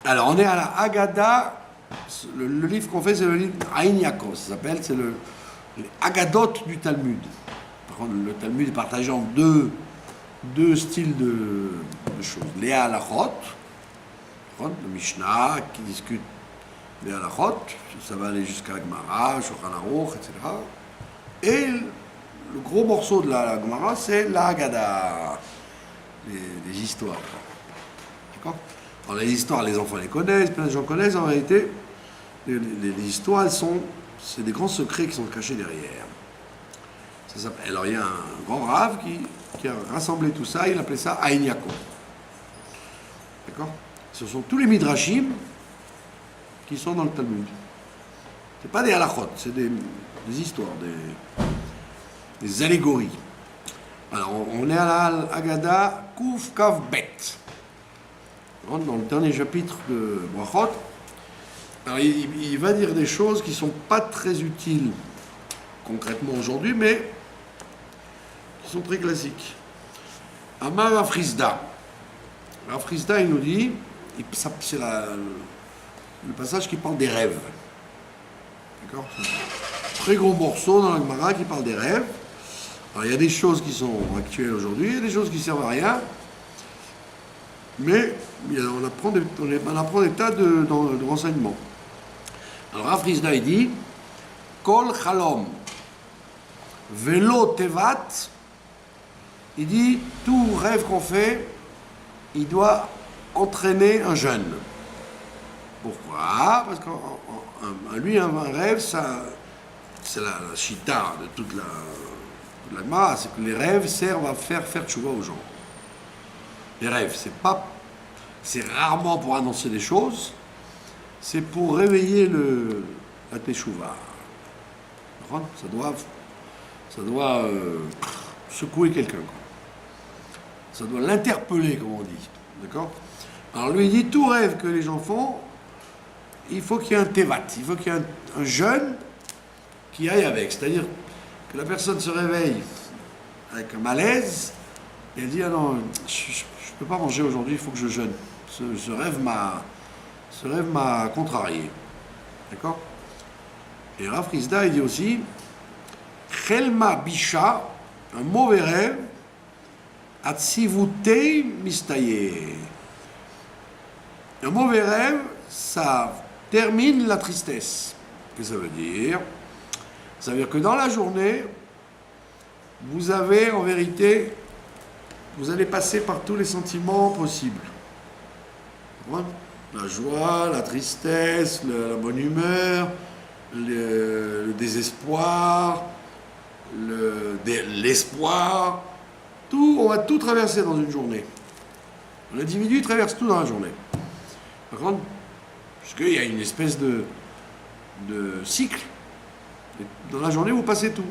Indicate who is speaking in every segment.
Speaker 1: Alors, on est à la Haggadah. Le livre qu'on fait, c'est le livre Aïn Yaakov. Ça s'appelle, c'est les Haggadot du Talmud. Par contre, le Talmud est partagé en deux styles de choses. Les halachot, le Mishnah qui discute les halachot, ça va aller jusqu'à la Gemara, Shulchan Aruch, etc. Et le gros morceau de la Gemara, c'est la Haggadah, les histoires. D'accord? Alors, les histoires, les enfants les connaissent, plein de gens connaissent. En réalité, les histoires, c'est des grands secrets qui sont cachés derrière. Alors, il y a un grand rave qui a rassemblé tout ça, il appelait ça Aïn Yaakov. D'accord? Ce sont tous les midrashim qui sont dans le Talmud. Ce pas des halachot, c'est des histoires, des allégories. Alors, on est à la Haggadah Kuf Kav Bet. Dans le dernier chapitre de Brachot, alors il va dire des choses qui ne sont pas très utiles concrètement aujourd'hui, mais qui sont très classiques. Amar Afrizda. Afrizda, il nous dit, c'est le passage qui parle des rêves. D'accord? Très gros morceau dans la Gemara qui parle des rêves. Alors il y a des choses qui sont actuelles aujourd'hui, il y a des choses qui ne servent à rien. Mais on apprend des tas de renseignements. Alors Afrizda il dit Kol chalom velo tevat. Il dit tout rêve qu'on fait, il doit entraîner un jeûne. Pourquoi? Parce qu'un lui un rêve, ça c'est la chita de toute la Gemara, c'est que les rêves servent à faire tchouva aux gens. Les rêves, c'est rarement pour annoncer des choses, c'est pour réveiller la teshuva. Ça doit secouer quelqu'un. Ça doit l'interpeller, comme on dit. D'accord? Alors lui, il dit, tout rêve que les gens font, il faut qu'il y ait un tevat, il faut qu'il y ait un jeûne qui aille avec. C'est-à-dire que la personne se réveille avec un malaise, et elle dit, ah non, je ne peux pas manger aujourd'hui, il faut que je jeûne. Ce rêve m'a contrarié. D'accord? Et Rav Rizda, il dit aussi, Chelma Bisha, un mauvais rêve, Atsivutei Mistaye. Un mauvais rêve, ça termine la tristesse. Qu'est-ce que ça veut dire? Ça veut dire que dans la journée, vous avez en vérité, vous allez passer par tous les sentiments possibles. La joie, la tristesse, la bonne humeur, le désespoir, l'espoir, tout, on va tout traverser dans une journée. L'individu traverse tout dans la journée. Par contre, puisqu'il y a une espèce de cycle, dans la journée vous passez tout.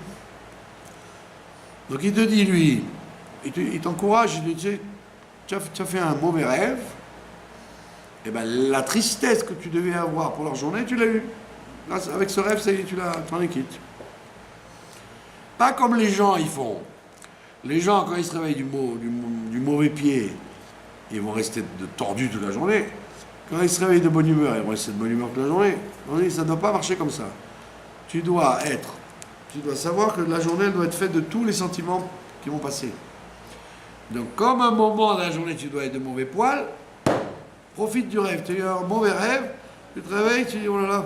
Speaker 1: Donc il te dit, lui, il t'encourage, il te dit, tu as fait un mauvais rêve, et bien la tristesse que tu devais avoir pour la journée, tu l'as eue. Là, avec ce rêve, ça y est, tu en es quitte. Pas comme les gens ils font. Les gens, quand ils se réveillent du mauvais pied, ils vont rester tordus toute la journée. Quand ils se réveillent de bonne humeur, ils vont rester de bonne humeur toute la journée. Ça ne doit pas marcher comme ça. Tu dois savoir que la journée, elle doit être faite de tous les sentiments qui vont passer. Donc, comme un moment de la journée, tu dois être de mauvais poil, profite du rêve. Tu as eu un mauvais rêve, tu te réveilles, tu dis, oh là là,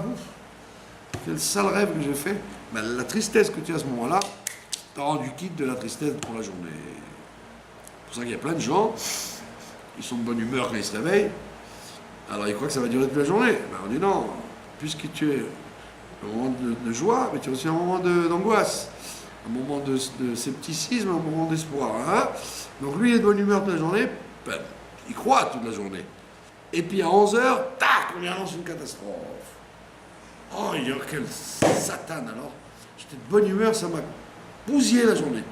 Speaker 1: quel sale rêve que j'ai fait. Ben, la tristesse que tu as à ce moment-là, t'as rendu quitte de la tristesse pour la journée. C'est pour ça qu'il y a plein de gens, ils sont de bonne humeur quand ils se réveillent, alors ils croient que ça va durer toute la journée. Ben, on dit non, puisque tu es un moment de joie, mais tu as aussi un moment d'angoisse, un moment de scepticisme, un moment d'espoir. Hein? Donc lui, il est de bonne humeur toute la journée, ben, il croit toute la journée. Et puis à 11h, tac, on lui annonce une catastrophe. Oh, il y a quel satan alors. J'étais de bonne humeur, ça m'a bousillé la journée.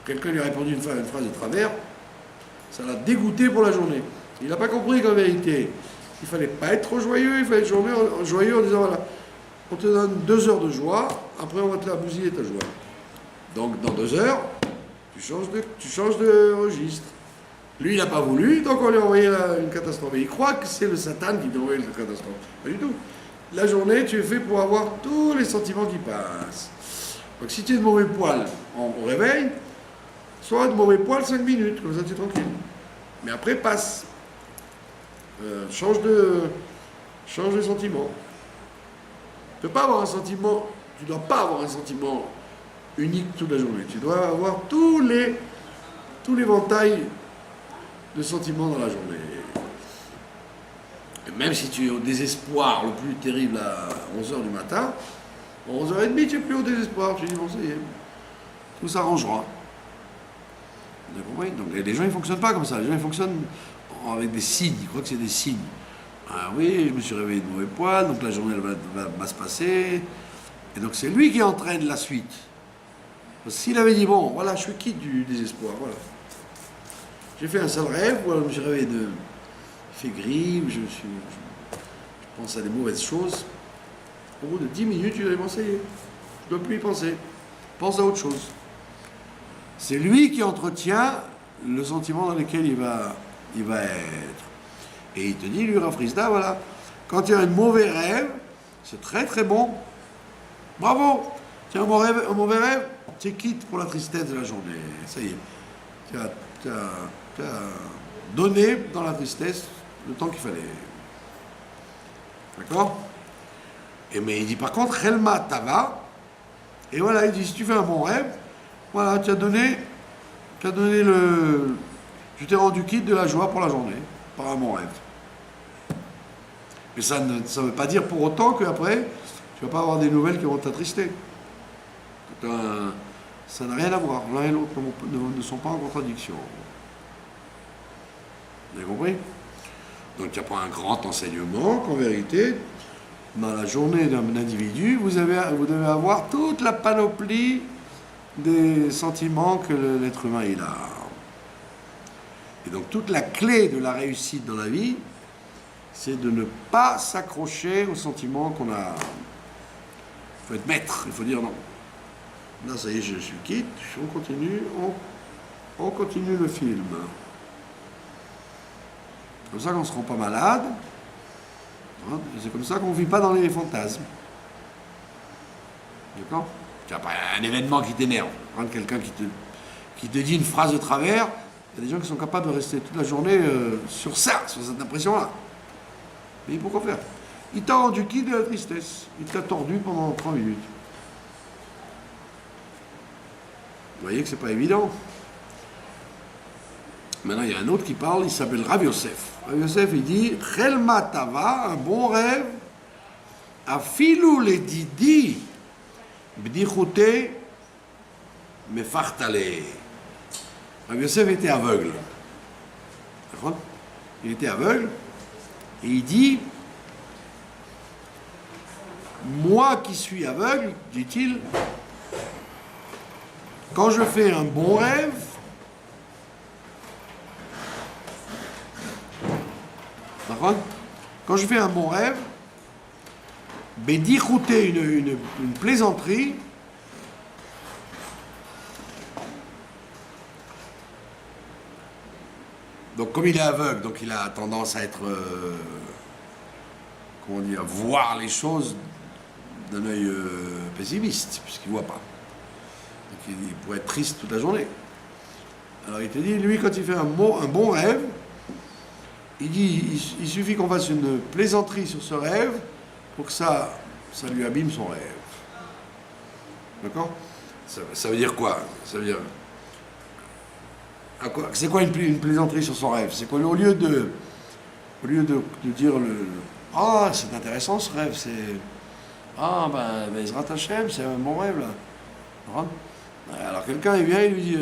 Speaker 1: Quelqu'un lui a répondu une phrase de travers, ça l'a dégoûté pour la journée. Il n'a pas compris qu'en vérité, il ne fallait pas être trop joyeux, il fallait être joyeux en disant voilà, on te donne 2 heures de joie, après on va te la bousiller ta joie. Donc dans 2 heures, tu changes de registre. Lui, il n'a pas voulu, donc on lui a envoyé une catastrophe. Et il croit que c'est le Satan qui lui a envoyé la catastrophe. Pas du tout. La journée, tu es fait pour avoir tous les sentiments qui passent. Donc si tu es de mauvais poil au réveil, sois de mauvais poil 5 minutes, comme ça tu es tranquille. Mais après, passe. Change de sentiment. Tu ne peux pas avoir un sentiment, tu ne dois pas avoir un sentiment unique toute la journée. Tu dois avoir tous les éventails de sentiments dans la journée. Et même si tu es au désespoir le plus terrible à 11h du matin, à 11h30, tu n'es plus au désespoir. Tu dis, bon, ça y est, tout s'arrangera. Vous avez compris? Donc les gens, ils ne fonctionnent pas comme ça. Les gens, ils fonctionnent avec des signes. Ils croient que c'est des signes. Ah oui, je me suis réveillé de mauvais poil, donc la journée elle va se passer. Et donc c'est lui qui entraîne la suite. Parce que s'il avait dit, bon, voilà, je suis quitte du désespoir, voilà. J'ai fait un seul rêve, ou alors je me suis réveillé il fait gris, je pense à des mauvaises choses. Au bout de 10 minutes, il allait m'enseigner. Je ne dois plus y penser. Pense à autre chose. C'est lui qui entretient le sentiment dans lequel il va être. Et il te dit, lui, Rafrizda, voilà, quand il y a un mauvais rêve, c'est très très bon. Bravo! Tu as un mauvais rêve, tu es quitte pour la tristesse de la journée. Ça y est. Tu as donné dans la tristesse le temps qu'il fallait. D'accord? Mais il dit par contre, Helma Tava, et voilà, il dit, si tu fais un bon rêve, voilà, tu as donné tu t'es rendu quitte de la joie pour la journée, par un bon rêve. Mais ça ne veut pas dire pour autant qu'après, tu ne vas pas avoir des nouvelles qui vont t'attrister. Ça n'a rien à voir. L'un et l'autre ne sont pas en contradiction. Vous avez compris? Donc il n'y a pas un grand enseignement qu'en vérité, dans la journée d'un individu, vous devez avoir toute la panoplie des sentiments que l'être humain il a. Et donc toute la clé de la réussite dans la vie, c'est de ne pas s'accrocher aux sentiments qu'on a. Il faut être maître, il faut dire non. Là, ça y est, je suis quitte, on continue le film. C'est comme ça qu'on ne se rend pas malade. C'est comme ça qu'on ne vit pas dans les fantasmes. D'accord? Tu n'as pas un événement qui t'énerve. Prendre quelqu'un qui te dit une phrase de travers, il y a des gens qui sont capables de rester toute la journée sur ça, sur cette impression-là. Mais pourquoi faire? Il t'a rendu quitte de la tristesse. Il t'a tordu pendant 3 minutes. Vous voyez que c'est pas évident. Maintenant, il y a un autre qui parle, il s'appelle Rav Yosef. Rav Yosef, il dit, Chelma Tava, un bon rêve, Afilou le didi, bdichoute, mefartale. Rav Yosef était aveugle. D'accord? Il était aveugle, et il dit, moi qui suis aveugle, dit-il, quand je fais un bon rêve, d'accord? Quand je fais un bon rêve, bédichouter une plaisanterie, donc comme il est aveugle, donc il a tendance à être, comment dire, voir les choses d'un œil pessimiste, puisqu'il ne voit pas. Donc il pourrait être triste toute la journée. Alors il te dit, lui, quand il fait un bon rêve, il dit, il suffit qu'on fasse une plaisanterie sur ce rêve pour que ça lui abîme son rêve. D'accord? Ça veut dire quoi? Ça veut dire... C'est quoi une plaisanterie sur son rêve? C'est quoi, au lieu de dire ah, c'est intéressant ce rêve, c'est... Ah, ben, Ezrat Hashem, c'est un bon rêve, là. Alors quelqu'un, il vient, il lui dit,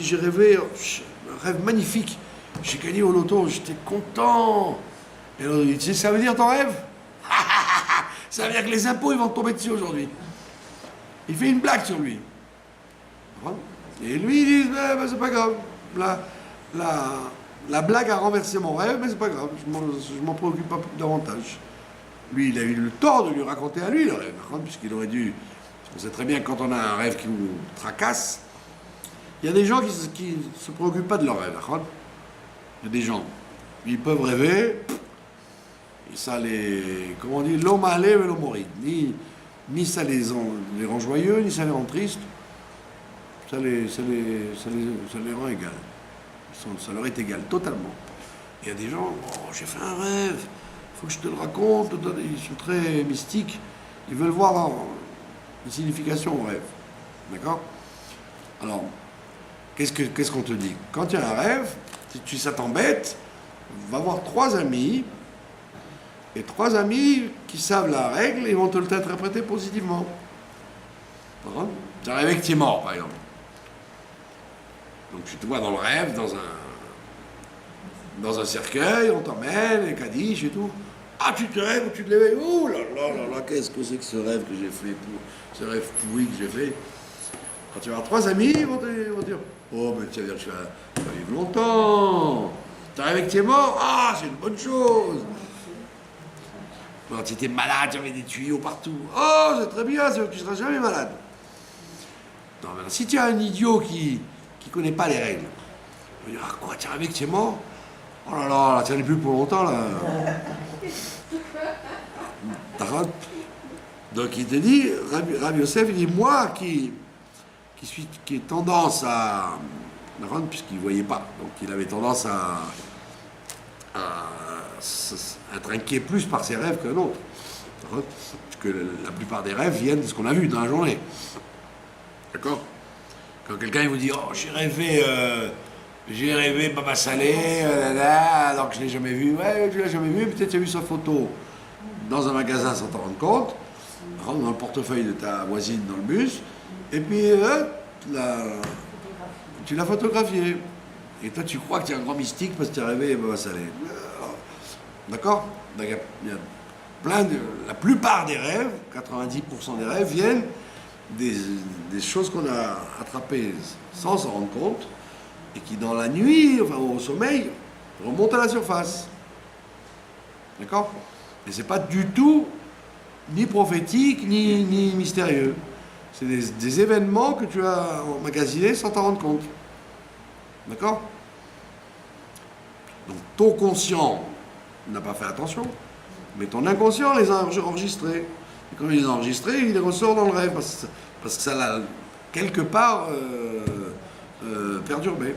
Speaker 1: j'ai rêvé, un rêve magnifique. J'ai gagné au loto, j'étais content. Et l'autre, il dit, tu sais ce que ça veut dire ton rêve? Ça veut dire que les impôts, ils vont tomber dessus aujourd'hui. Il fait une blague sur lui. Et lui, il dit, c'est pas grave. La blague a renversé mon rêve, mais c'est pas grave, je m'en préoccupe pas davantage. Lui, il a eu le tort de lui raconter à lui le rêve, puisqu'il aurait dû... On sait très bien que quand on a un rêve qui nous tracasse, Il y a des gens qui ne se préoccupent pas de leur rêve. Il y a des gens, ils peuvent rêver, et ça les. Comment on dit? L'homme allait, mais l'homme mourit. Ni ça les rend joyeux, ni ça les rend tristes. Ça les rend égal. Ça leur est égal, totalement. Il y a des gens, oh, j'ai fait un rêve, il faut que je te le raconte. Ils sont très mystiques. Ils veulent voir une signification au rêve. D'accord? Alors, qu'est-ce qu'on te dit? Quand tu as un rêve, si ça t'embête, va voir 3 amis, et 3 amis qui savent la règle, ils vont te l'interpréter positivement. Tu rêves que tu es mort, par exemple. Donc tu te vois dans le rêve, dans un cercueil, on t'emmène, les Kaddish et tout. Ah, tu te rêves ou tu te l'éveilles? Oh là là là là, qu'est-ce que c'est que ce rêve que j'ai fait, ce rêve pourri que j'ai fait? Quand tu vas avoir 3 amis, ils vont dire, oh, mais tu vas vivre longtemps. Tu rêves que tu es mort? Ah, c'est une bonne chose. Quand tu étais malade, tu avais des tuyaux partout. Oh, c'est très bien, c'est que tu ne seras jamais malade. Non, mais si tu as un idiot qui ne connaît pas les règles, il va dire, ah quoi, tu rêves que tu es mort? Oh là là, tu n'en es plus pour longtemps, là. Donc il te dit, Rabbi Yosef, il dit, moi qui ai tendance à... Puisqu'il ne voyait pas, donc il avait tendance à être inquiet plus par ses rêves qu'un autre. Parce que la plupart des rêves viennent de ce qu'on a vu dans la journée. D'accord? Quand quelqu'un vous dit, oh, j'ai rêvé Baba Salé, alors que je ne l'ai jamais vu. Ouais, tu l'as jamais vu, peut-être tu as vu sa photo dans un magasin sans t'en rendre compte, dans le portefeuille de ta voisine dans le bus, et puis tu l'as photographié. Et toi, tu crois que tu es un grand mystique parce que tu as rêvé Baba Salé. D'accord? Il y a la plupart des rêves, 90% des rêves, viennent des choses qu'on a attrapées sans s'en rendre compte, et qui dans la nuit, enfin au sommeil, remontent à la surface. D'accord? Et c'est pas du tout ni prophétique, ni mystérieux. C'est des événements que tu as emmagasinés sans t'en rendre compte. D'accord? Donc ton conscient n'a pas fait attention, mais ton inconscient les a enregistrés. Et quand il les a enregistrés, il les ressort dans le rêve, parce que ça l'a quelque part perturbé.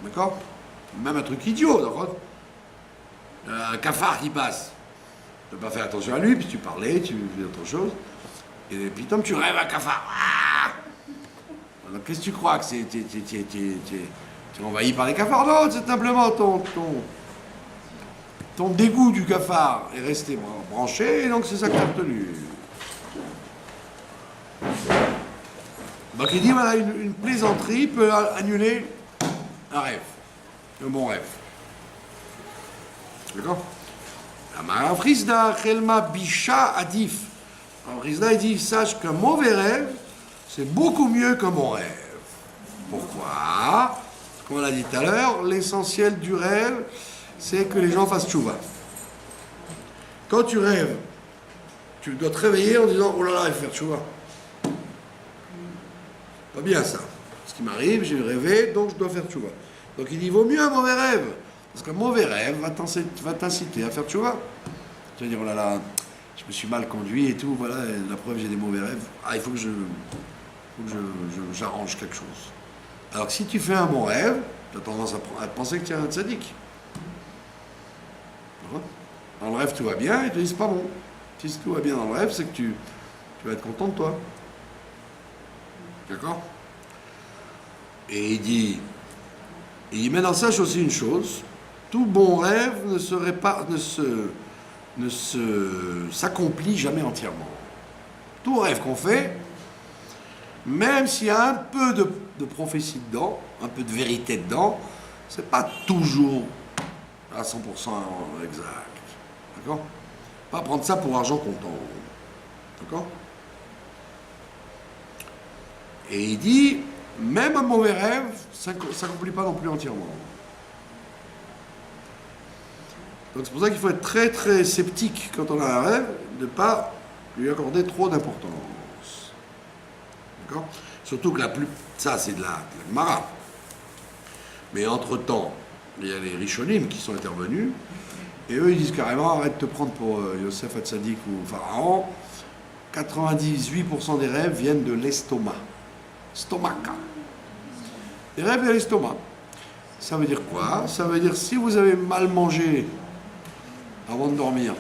Speaker 1: D'accord? Même un truc idiot, d'accord? Un cafard qui passe. Tu n'as pas fait attention à lui, puis tu parlais, tu faisais autre chose. Et puis comme tu rêves un cafard. Ah, alors qu'est-ce que tu crois que c'est? Tu es envahi par les cafards? Non, c'est simplement ton dégoût du cafard est resté branché, et donc c'est ça que tu as retenu. Donc il dit, voilà, une plaisanterie peut annuler un rêve, un bon rêve. D'accord? Alors Frisda, Chelma, Bisha, Adif. Alors Frisda, il dit, sache qu'un mauvais rêve, c'est beaucoup mieux qu'un bon rêve. Pourquoi? Comme on l'a dit tout à l'heure, l'essentiel du rêve, c'est que les gens fassent tchouva. Quand tu rêves, tu dois te réveiller en disant, oh là là, il faut faire tchouva. Pas bien ça. Ce qui m'arrive, j'ai rêvé, donc je dois faire tchouva. Donc il dit, il vaut mieux un mauvais rêve. Parce qu'un mauvais rêve va t'inciter à faire tchouva. Tu vas dire, oh là là, je me suis mal conduit et tout, voilà, et la preuve, j'ai des mauvais rêves. Ah, il faut que j'arrange quelque chose. Alors que si tu fais un bon rêve, tu as tendance à penser que tu es un tzaddik. Dans le rêve, tout va bien, et te disent, c'est pas bon. Si tout va bien dans le rêve, c'est que tu vas être content de toi. D'accord? Et il dit, maintenant sache aussi une chose, tout bon rêve ne s'accomplit jamais entièrement. Tout rêve qu'on fait, même s'il y a un peu de prophétie dedans, un peu de vérité dedans, c'est pas toujours à 100% exact. D'accord? Pas prendre ça pour argent comptant. D'accord? Et il dit, même un mauvais rêve, ça ne s'accomplit pas non plus entièrement. Donc c'est pour ça qu'il faut être très très sceptique quand on a un rêve, de ne pas lui accorder trop d'importance. D'accord? Surtout que ça, c'est de la Gemara. Mais entre-temps, il y a les Rishonim qui sont intervenus, et eux, ils disent carrément, arrête de te prendre pour Yosef Hatzadik ou Pharaon. 98% des rêves viennent de l'estomac. Stomaca. Les rêves de l'estomac. Ça veut dire quoi? Ça veut dire si vous avez mal mangé avant de dormir,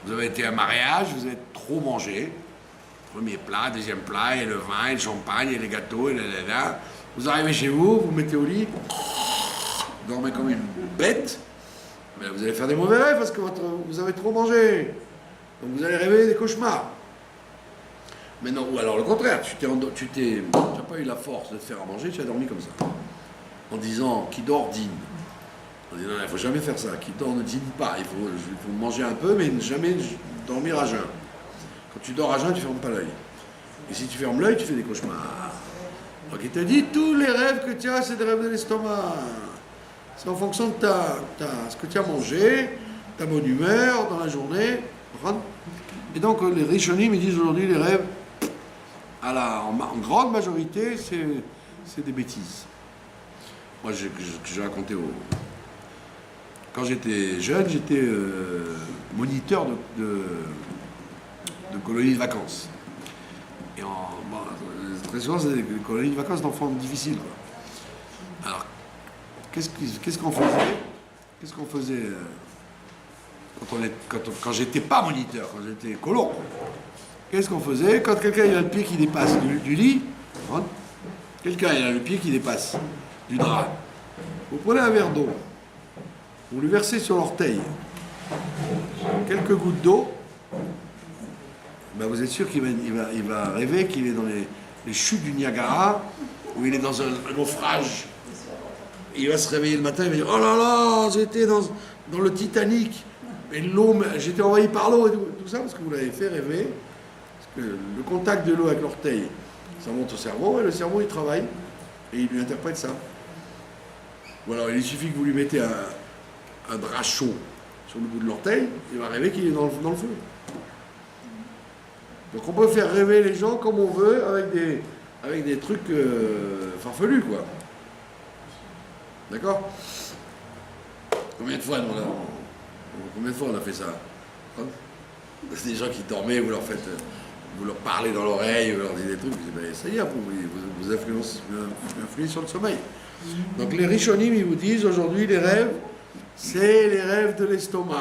Speaker 1: vous avez été à un mariage, vous avez trop mangé, premier plat, deuxième plat, et le vin, et le champagne, et les gâteaux, et là. Vous arrivez chez vous, vous mettez au lit, vous dormez comme une bête, mais vous allez faire des mauvais rêves parce que vous avez trop mangé. Donc vous allez rêver des cauchemars. Mais non, ou alors le contraire, tu n'as pas eu la force de te faire à manger, tu as dormi comme ça. En disant, qui dort dîne. On dit non, il ne faut jamais faire ça, qui dort ne dîne pas, il faut manger un peu, mais jamais dormir à jeun. Quand tu dors à jeun, tu ne fermes pas l'œil. Et si tu fermes l'œil, tu fais des cauchemars. Donc il te dit, tous les rêves que tu as, c'est des rêves de l'estomac. C'est en fonction de ce que tu as mangé, ta bonne humeur dans la journée. Et donc les Rishonim, ils disent aujourd'hui, les rêves, en grande majorité, c'est des bêtises. Moi, j'ai raconté quand j'étais jeune, j'étais moniteur de colonies de vacances. Et très souvent, c'est des colonies de vacances d'enfants difficiles, quoi. Alors, qu'est-ce qu'on faisait? Qu'est-ce qu'on faisait quand j'étais pas moniteur, quand j'étais colon? Qu'est-ce qu'on faisait quand quelqu'un a le pied qui dépasse du lit? Quelqu'un a le pied qui dépasse du drap. Vous prenez un verre d'eau, vous le versez sur l'orteil, quelques gouttes d'eau, ben vous êtes sûr qu'il va rêver qu'il est dans les chutes du Niagara, où il est dans un naufrage. Il va se réveiller le matin, il va dire, oh là là, j'étais dans le Titanic, et l'eau, j'étais envahi par l'eau, et tout ça, parce que vous l'avez fait rêver, parce que le contact de l'eau avec l'orteil, ça monte au cerveau, et le cerveau, il travaille, et il lui interprète ça. Ou alors, il suffit que vous lui mettez un drap chaud sur le bout de l'orteil, il va rêver qu'il est dans le feu. Donc on peut faire rêver les gens comme on veut, avec des trucs farfelus, quoi. D'accord? Combien de fois on a fait ça? C'est des gens qui dormaient, vous leur parlez dans l'oreille, vous leur dites des trucs, vous dites, ben, ça y est, vous influez sur le sommeil. Donc les Rishonim, ils vous disent aujourd'hui, les rêves, c'est les rêves de l'estomac,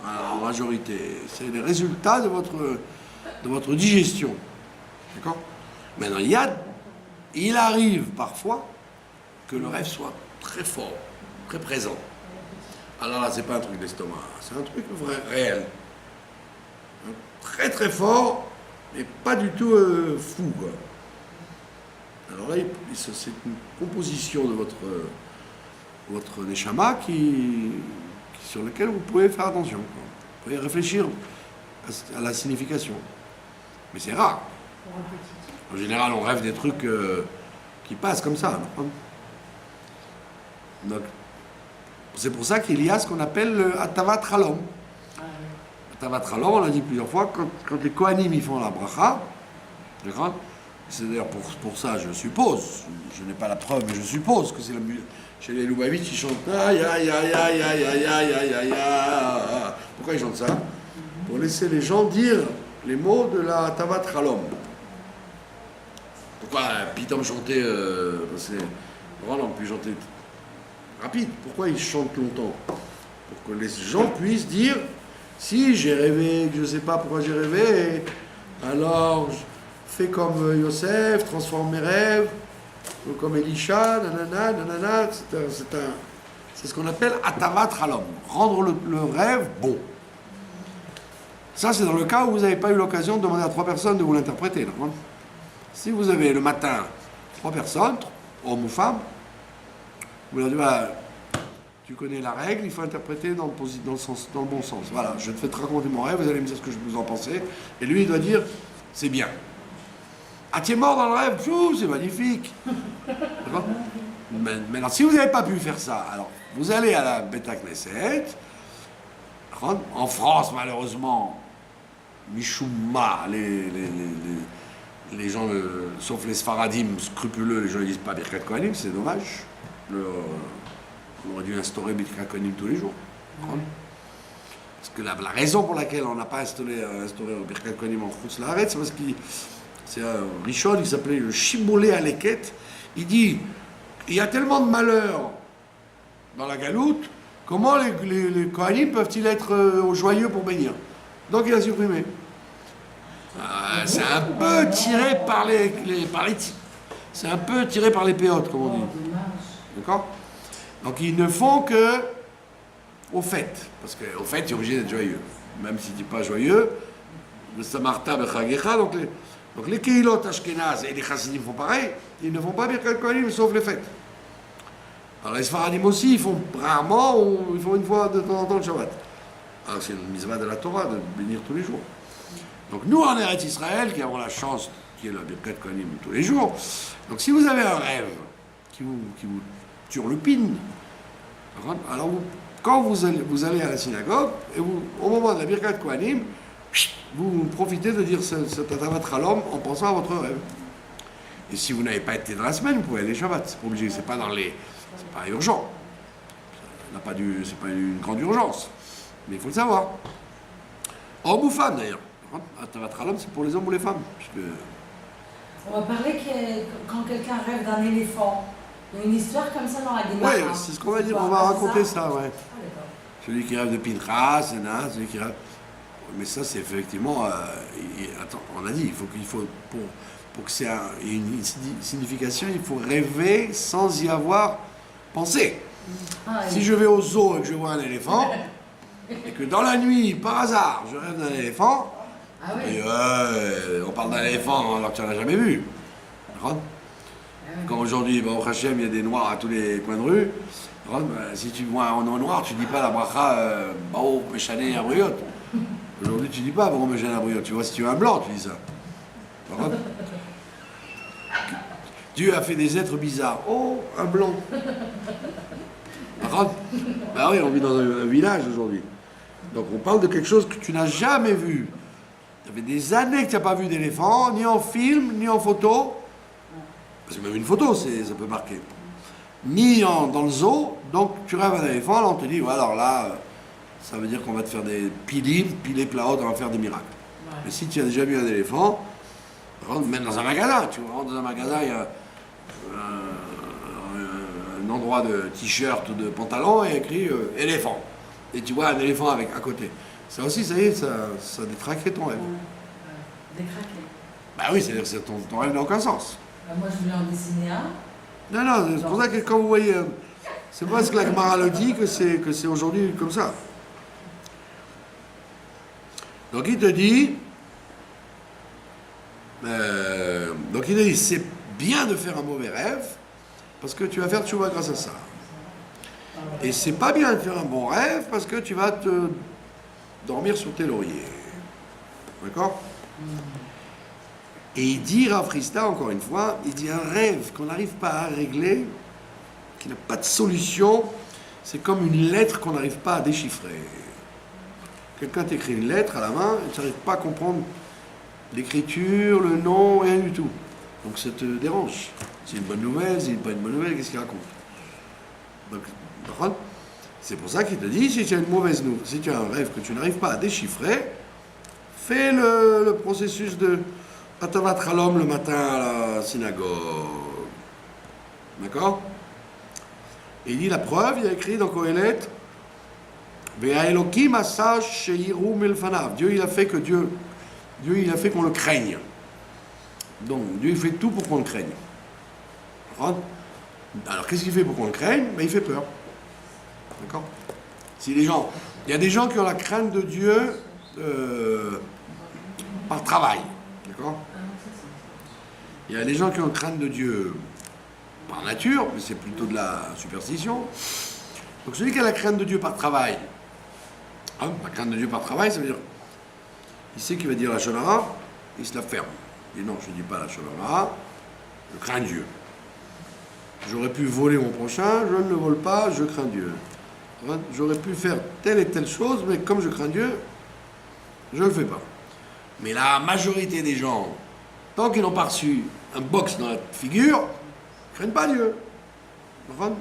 Speaker 1: en majorité. C'est les résultats de votre digestion. D'accord? Maintenant, il arrive parfois que le rêve soit très fort, très présent. Alors là, c'est pas un truc d'estomac, c'est un truc vrai, réel. Très très fort, mais pas du tout fou, quoi. Alors là, c'est une composition de votre neshama sur laquelle vous pouvez faire attention, quoi. Vous pouvez réfléchir à la signification. Mais c'est rare. En général, on rêve des trucs qui passent comme ça. Donc, c'est pour ça qu'il y a ce qu'on appelle le Hatavat Chalom. Hatavat Chalom, on l'a dit plusieurs fois, quand les Kohanim ils font la bracha, c'est d'ailleurs pour ça, je suppose, je n'ai pas la preuve, mais je suppose que c'est chez les Lubavitch, ils chantent aïe aïe aïe aïe aïe aïe aïe aïe aïe aïe. Pourquoi ils chantent ça? Pour laisser les gens dire les mots de la Hatavat Chalom. Pourquoi Pitam chantait, on peut chanter rapide. Pourquoi ils chantent longtemps? Pour que les gens puissent dire, si j'ai rêvé, je ne sais pas pourquoi j'ai rêvé, alors fais comme Yosef, transforme mes rêves, ou comme Elisha, nanana, nanana, c'est ce qu'on appelle Hatavat Chalom, rendre le rêve bon. Ça, c'est dans le cas où vous n'avez pas eu l'occasion de demander à 3 personnes de vous l'interpréter. Si vous avez le matin 3 personnes, homme ou femme, vous leur dites, bah, tu connais la règle, il faut interpréter dans le bon sens. Voilà, je te fais te raconter mon rêve, vous allez me dire ce que vous en pensez. Et lui, il doit dire, c'est bien. Ah, tu es mort dans le rêve, c'est magnifique. Maintenant, si vous n'avez pas pu faire ça, alors vous allez à la Beta Knesset. En France, malheureusement, Michouma, les gens, sauf les Sfaradim scrupuleux, les gens ne disent pas Birkat Kohanim, c'est dommage. On aurait dû instaurer Birkat Kohanim tous les jours. Parce que la raison pour laquelle on n'a pas instauré Birkat Kohanim en Chutz Laaretz, c'est parce que c'est un Rishon qui s'appelait le Shimbolé Aleket. Il dit il y a tellement de malheurs dans la galoute, comment les Kohanim peuvent-ils être joyeux pour bénir? Donc il a supprimé. C'est un peu tiré par c'est un peu tiré par les péotes, comme on dit. D'accord? Donc ils ne font que au fait. Parce qu'au fait, tu es obligé d'être joyeux. Même si tu n'es pas joyeux, le Samarta Bechagecha, donc les Kehilot Ashkenaz et les Chassidim font pareil, ils ne font pas Birkat Kohanim sauf les fêtes. Alors les Sfaradim aussi, ils font rarement, ils font une fois de temps en temps le Shabbat. Alors c'est une mitzvah de la Torah de bénir tous les jours. Donc nous en Eretz Israël, qui avons la chance qu'il y ait la Birkat Kohanim tous les jours, donc si vous avez un rêve qui vous turlupine, alors quand vous allez à la synagogue, et au moment de la Birkat Kohanim, vous profitez de dire cet Atavat Chalom en pensant à votre rêve. Et si vous n'avez pas été dans la semaine, vous pouvez aller Shabbat. C'est pas obligé, c'est pas urgent. C'est pas une grande urgence. Mais il faut le savoir. Homme ou femme d'ailleurs. Atavat Chalom, c'est pour les hommes ou les femmes. Puisque...
Speaker 2: On va parler quand quelqu'un rêve d'un éléphant. Il y a une histoire comme ça dans la Gemara.
Speaker 1: Oui, c'est ce qu'on va dire. On va raconter ça, ouais.
Speaker 2: Ah,
Speaker 1: celui qui rêve de Pinchas, celui qui rêve. Mais ça, c'est effectivement. Attends, on a dit, il faut pour que c'est une signification, il faut rêver sans y avoir pensé. Si je vais au zoo et que je vois un éléphant, et que dans la nuit, par hasard, je rêve d'un éléphant, et on parle d'un éléphant alors que tu n'en as jamais vu. D'accord? Quand aujourd'hui, au Hachem, il y a des noirs à tous les coins de rue, si tu vois un noir, tu ne dis pas la bracha, Bao, Méchané, Abriot. Aujourd'hui, tu ne dis pas Bao, Méchané, Abriot. Tu vois, si tu es un blanc, tu dis ça. Dieu a fait des êtres bizarres. Oh, un blanc. Ben oui, on vit dans un village aujourd'hui. Donc on parle de quelque chose que tu n'as jamais vu. Ça fait des années que tu n'as pas vu d'éléphant, ni en film, ni en photo. Parce que même une photo, ça peut marquer. Ni dans le zoo. Donc tu rêves un éléphant, là on te dit, ouais, alors là, ça veut dire qu'on va te faire des pilim, pilés plaotes, on va faire des miracles. Ouais. Mais si tu as déjà vu un éléphant, même dans un magasin, tu rentres dans un magasin, il y a un endroit de t-shirt ou de pantalon et écrit éléphant. Et tu vois un éléphant à côté. Ça aussi, ça y est, ça détraquait ton rêve.
Speaker 2: Détraqué.
Speaker 1: Bah oui, c'est-à-dire que ton rêve n'a aucun sens.
Speaker 2: Moi, je voulais en dessiner un.
Speaker 1: Non, c'est pour ça que quand vous voyez... c'est pas parce que la Gemara le dit que c'est aujourd'hui comme ça. Donc il te dit... c'est bien de faire un mauvais rêve, parce que tu vas faire tchouva grâce à ça. Et c'est pas bien de faire un bon rêve, parce que tu vas te dormir sur tes lauriers. D'accord? Et il dit, Rav Chisda, encore une fois, il dit un rêve qu'on n'arrive pas à régler, qui n'a pas de solution, c'est comme une lettre qu'on n'arrive pas à déchiffrer. Quelqu'un t'écrit une lettre à la main, et tu n'arrives pas à comprendre l'écriture, le nom, rien du tout. Donc ça te dérange. C'est une bonne nouvelle, c'est pas une bonne nouvelle, qu'est-ce qu'il raconte? Donc, c'est pour ça qu'il te dit, si tu as une mauvaise nouvelle, si tu as un rêve que tu n'arrives pas à déchiffrer, fais le processus de Atavat Chalom le matin à la synagogue. D'accord? Et il dit la preuve, il a écrit dans Kohelet, Ve'aelokim asach shehiru milfanav. Dieu, il a fait qu'on le craigne. Donc, Dieu, il fait tout pour qu'on le craigne. Alors, qu'est-ce qu'il fait pour qu'on le craigne? Ben, il fait peur. D'accord? Si les gens... Il y a des gens qui ont la crainte de Dieu par travail. D'accord? Il y a des gens qui ont la crainte de Dieu par nature, mais c'est plutôt de la superstition. Donc, celui qui a la crainte de Dieu par travail, la crainte de Dieu par travail, ça veut dire... Il sait qu'il va dire la Shonara, il se la ferme. Il dit non, je ne dis pas la Shonara, je crains Dieu. J'aurais pu voler mon prochain, je ne le vole pas, je crains Dieu. J'aurais pu faire telle et telle chose, mais comme je crains Dieu, je ne le fais pas. Mais la majorité des gens Tant qu'ils n'ont pas reçu un box dans la figure, ils ne craignent pas Dieu. Vous comprenez?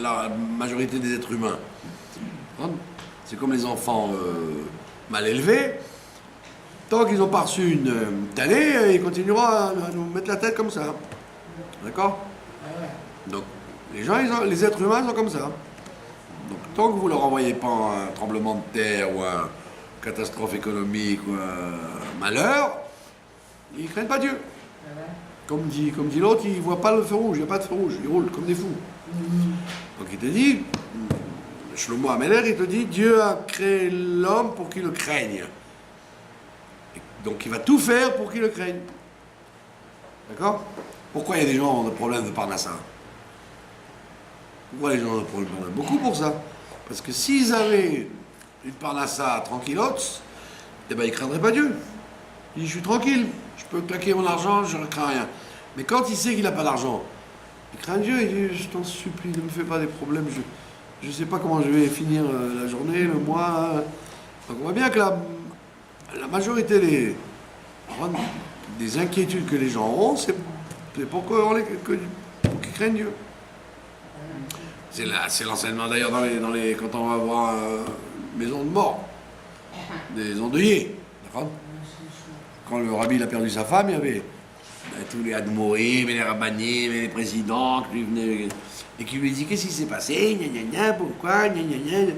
Speaker 1: La majorité des êtres humains. C'est comme les enfants mal élevés. Tant qu'ils n'ont pas reçu une tannée, ils continueront à nous mettre la tête comme ça. D'accord? Donc, les êtres humains sont comme ça. Donc, tant que vous ne leur envoyez pas un tremblement de terre ou une catastrophe économique ou un malheur, ils ne craignent pas Dieu. Comme dit l'autre, ils ne voient pas le feu rouge, il n'y a pas de feu rouge, ils roulent comme des fous. Donc il te dit, Shlomo Ameler, il te dit, Dieu a créé l'homme pour qu'il le craigne. Et donc il va tout faire pour qu'il le craigne. D'accord? Pourquoi il y a des gens qui ont des problèmes de Parnassa? Pourquoi les gens ont des problèmes? Beaucoup pour ça. Parce que s'ils avaient une Parnassa tranquillote, eh ben ils ne craindraient pas Dieu. Il dit, je suis tranquille, je peux claquer mon argent, je ne crains rien. Mais quand il sait qu'il n'a pas d'argent, il craint Dieu, il dit, je t'en supplie, ne me fais pas des problèmes, je ne sais pas comment je vais finir la journée, le mois. Donc on voit bien que la majorité des inquiétudes que les gens ont, c'est pour qu'ils craignent Dieu. C'est l'enseignement d'ailleurs quand on va voir une maison de mort, des endeuillés. D'accord? Quand le rabbi a perdu sa femme, il y avait tous les admorim, les rabbanim, les présidents qui venaient et qui lui disaient qu'est-ce qui s'est passé, gna gna gna, pourquoi, gna gna gna.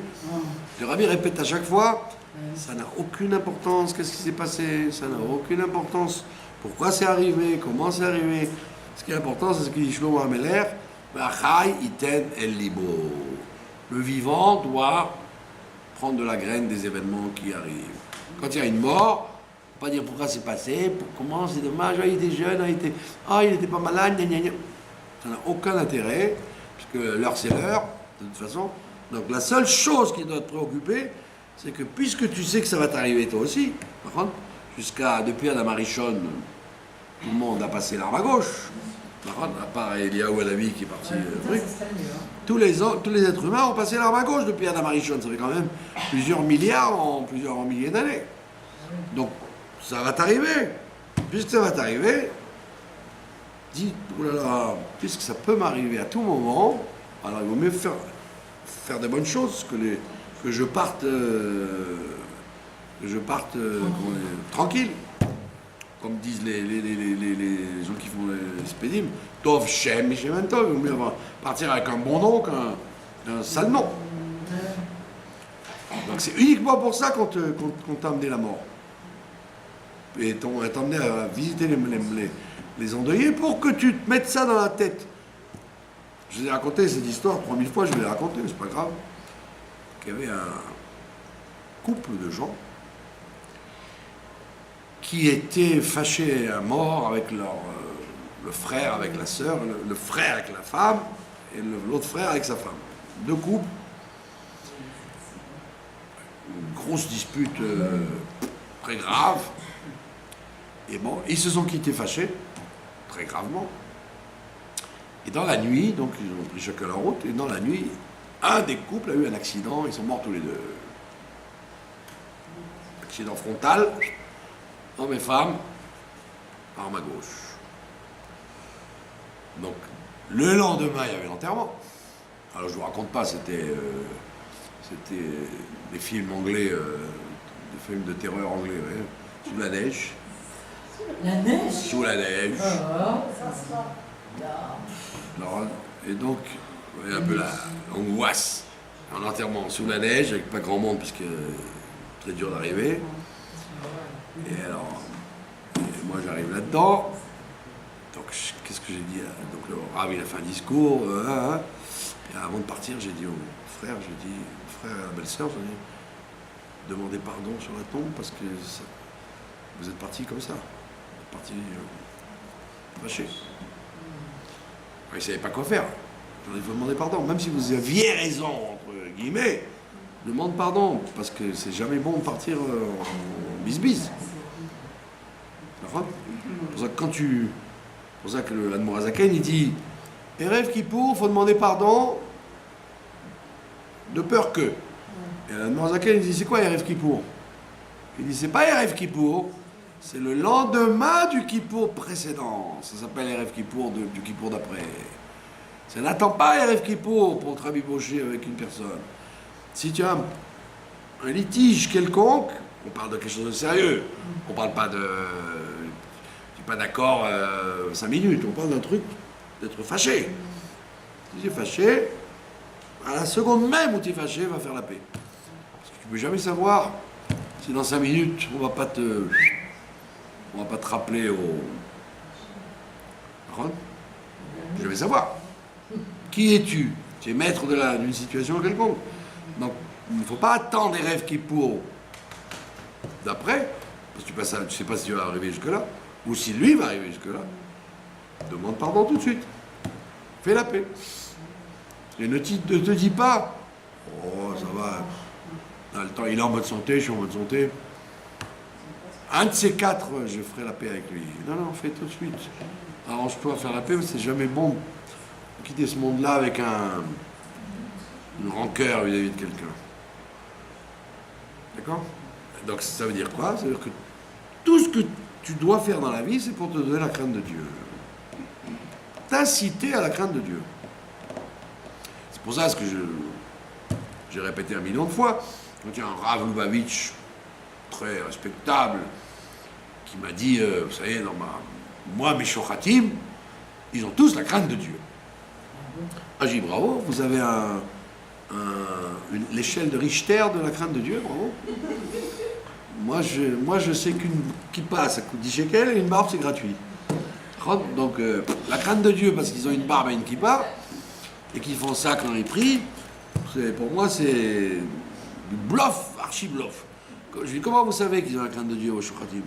Speaker 1: Le rabbi répète à chaque fois, ça n'a aucune importance, qu'est-ce qui s'est passé, ça n'a aucune importance, pourquoi c'est arrivé, comment c'est arrivé. Ce qui est important, c'est ce qu'il dit Shlomo Ameler, B'achai iten el libo. Le vivant doit prendre de la graine des événements qui arrivent. Quand il y a une mort, pas dire pourquoi c'est passé, comment c'est dommage, il était jeune, il n'était pas malade, gna gna gna. Ça n'a aucun intérêt, puisque l'heure c'est l'heure, de toute façon. Donc la seule chose qui doit te préoccuper, c'est que puisque tu sais que ça va t'arriver toi aussi, par contre, depuis Adam Arishon, tout le monde a passé l'arme à gauche, par contre, à part Eliyahu Hanavi qui est parti. Tous les êtres humains ont passé l'arme à gauche depuis Adam Arishon, ça fait quand même plusieurs milliards en plusieurs milliers d'années. Donc, ça va t'arriver. Puisque ça va t'arriver, dis, oh là là, puisque ça peut m'arriver à tout moment, alors il vaut mieux faire des bonnes choses que je parte tranquille. Comme disent les gens qui font les spédim, Tov Shem Shem Tov, il vaut mieux partir avec un bon nom qu'un sale nom. Donc c'est uniquement pour ça qu'on t'a amené la mort. Et on t'a amené à visiter les endeuillés pour que tu te mettes ça dans la tête. Je vous ai raconté cette histoire 3000 fois, je vais la raconter, mais c'est pas grave. Qu'il y avait un couple de gens qui étaient fâchés à mort avec le frère avec la sœur, le frère avec la femme et l'autre frère avec sa femme. Deux couples. Une grosse dispute très grave. Et bon, ils se sont quittés fâchés, très gravement. Et dans la nuit, donc ils ont pris chacun leur route, et dans la nuit, un des couples a eu un accident, ils sont morts tous les deux. Accident frontal, homme et femme, arme à gauche. Donc, le lendemain, il y avait l'enterrement. Alors, je ne vous raconte pas, c'était des films anglais, des films de terreur anglais, ouais, sous la neige.
Speaker 2: La neige?
Speaker 1: Sous la neige. Alors, et donc, il y a un peu l'angoisse. Un enterrement sous la neige, avec pas grand monde, puisque très dur d'arriver. Et alors, moi j'arrive là-dedans. Donc, qu'est-ce que j'ai dit? Donc, le Rav, il a fait un discours. Et avant de partir, j'ai dit au frère, frère et à la belle-sœur, j'ai dit, demandez pardon sur la tombe, parce que vous êtes partis comme ça. Vous êtes partis fâchés. Ils ne savaient pas quoi faire. Il faut demander pardon. Même si vous aviez raison, entre guillemets, demande pardon, parce que c'est jamais bon de partir en bis-bis. D'accord? C'est pour ça que l'Admorazaken, il dit Erev Kippour, il faut demander pardon de peur que. Et l'Admorazaken, il dit c'est quoi Erev Kippour? Il dit c'est pas Erev Kippour, C'est le lendemain du Kippour précédent. Ça s'appelle Erev Kippour du Kippour d'après. Ça n'attend pas Erev Kippour pour te rabibocher avec une personne. Si tu as un litige quelconque, on parle de quelque chose de sérieux. On parle pas de... Tu n'es pas d'accord 5 minutes. On parle d'un truc d'être fâché. Si tu es fâché, à la seconde même où tu es fâché, va faire la paix. Parce que tu ne peux jamais savoir si dans 5 minutes, on va pas te rappeler au... Je vais savoir. Qui es-tu? Tu es maître d'une situation quelconque. Donc, il ne faut pas attendre des rêves qui pour d'après, parce que tu ne sais pas si tu vas arriver jusque-là, ou si lui va arriver jusque-là. Demande pardon tout de suite. Fais la paix. Et ne te dis pas, oh, ça va, dans le temps, il est en bonne santé, je suis en bonne santé. Un de ces 4, je ferai la paix avec lui. Non, fais tout de suite. Arrange-toi à faire la paix, mais c'est jamais bon de quitter ce monde-là avec une rancœur vis-à-vis de quelqu'un. D'accord? Donc ça veut dire quoi? Ça veut dire que tout ce que tu dois faire dans la vie, c'est pour te donner la crainte de Dieu. T'inciter à la crainte de Dieu. C'est pour ça que j'ai répété 1 million de fois. Quand il y a un Rav Lubavitch très respectable qui m'a dit, vous savez, moi, mes shochatim, ils ont tous la crainte de Dieu. Ah, j'ai dit bravo, vous avez l'échelle de Richter de la crainte de Dieu, bravo. Moi, je sais qu'une kippa, ça coûte 10 shekels et une barbe, c'est gratuit. Donc, la crainte de Dieu, parce qu'ils ont une barbe et une kippa, et qu'ils font ça quand ils prient, pour moi, c'est du bluff, archi-bluff. Je dis, comment vous savez qu'ils ont la crainte de Dieu, vos shochatim?